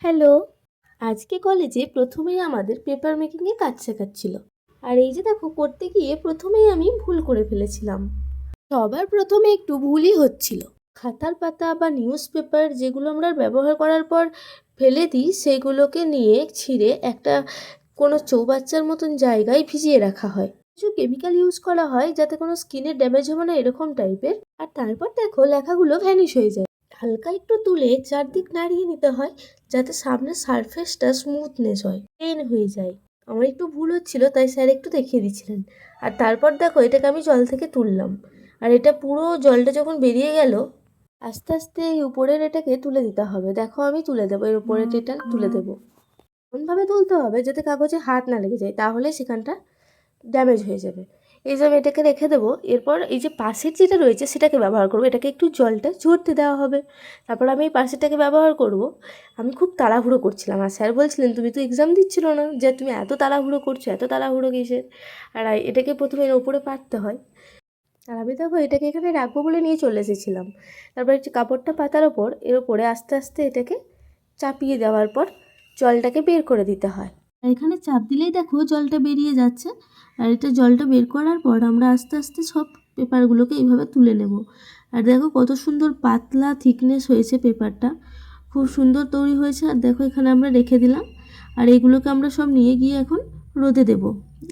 Hello. আজকে কলেজে প্রথমেই আমাদের পেপার মেকিংয়ে কাজ শেখাচ্ছিল। আর এই যে দেখো, করতে গিয়ে প্রথমেই আমি ভুল করে ফেলেছিলাম। সবার প্রথমে একটু ভুলই হচ্ছিল। খাতার পাতা বা নিউজ পেপার যেগুলো আমরা ব্যবহার করার পর ফেলে দিই, সেগুলোকে নিয়ে ছিঁড়ে একটা কোনো চৌবাচ্চার মতন জায়গায় ভিজিয়ে রাখা হয়। কিছু কেমিক্যাল ইউজ করা হয় যাতে কোনো স্কিনের ড্যামেজ হবে না, এরকম টাইপের। আর তারপর দেখো, লেখাগুলো ভ্যানিশ হয়ে যায়। হালকা একটু তুলে চারদিক নাড়িয়ে নিতে হয় যাতে সামনের সারফেসটা স্মুথনেস হয়, প্লেন হয়ে যায়। আমার একটু ভুল হচ্ছিল, তাই স্যার একটু দেখিয়ে দিচ্ছিলেন। আর তারপর দেখো, এটাকে আমি জল থেকে তুললাম। আর এটা পুরো জলটা যখন বেরিয়ে গেল, আস্তে আস্তে এই উপরের এটাকে তুলে দিতে হবে। দেখো, আমি তুলে দেবো, এর উপরের এটা তুলে দেবো। এমনভাবে তুলতে হবে যাতে কাগজে হাত না লেগে যায়, তাহলে সেখানটা ড্যামেজ হয়ে যাবে। এই যে আমি এটাকে রেখে দেবো। এরপর এই যে পাশের যেটা রয়েছে সেটাকে ব্যবহার করবো। এটাকে একটু জলটা ঝরতে দেওয়া হবে। তারপর আমি এই পাশেরটাকে ব্যবহার করব। আমি খুব তাড়াহুড়ো করছিলাম, আর স্যার বলছিলেন তুমি তো এক্সাম দিচ্ছিল না, যে তুমি এত তাড়াহুড়ো করছো, এত তাড়াহুড়ো কিসের। আর এটাকে প্রথমে এর ওপরে পাততে হয়। আর আমি দেখো, এটাকে এখানে রাখবো বলে নিয়ে চলে এসেছিলাম। তারপর একটু কাপড়টা পাতার ওপর এর ওপরে আস্তে আস্তে এটাকে চাপিয়ে দেওয়ার পর জলটাকে বের করে দিতে হয়। আর এখানে চাপ দিলেই দেখো জলটা বেরিয়ে যাচ্ছে। আর এটা জলটা বের করার পর আমরা আস্তে আস্তে সব পেপারগুলোকে এইভাবে তুলে নেব। আর দেখো কত সুন্দর পাতলা থিকনেস হয়েছে পেপারটা, খুব সুন্দর তৈরি হয়েছে। আর দেখো, এখানে আমরা রেখে দিলাম। আর এগুলোকে আমরা সব নিয়ে গিয়ে এখন রোদে দেব।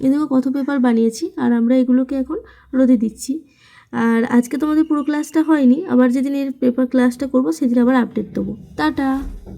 এ দেখো কত পেপার বানিয়েছি, আর আমরা এগুলোকে এখন রোদে দিচ্ছি। আর আজকে তোমাদের পুরো ক্লাসটা হয়নি, আবার যেদিন এর পেপার ক্লাসটা করব সেদিন আবার আপডেট দেবো। টাটা।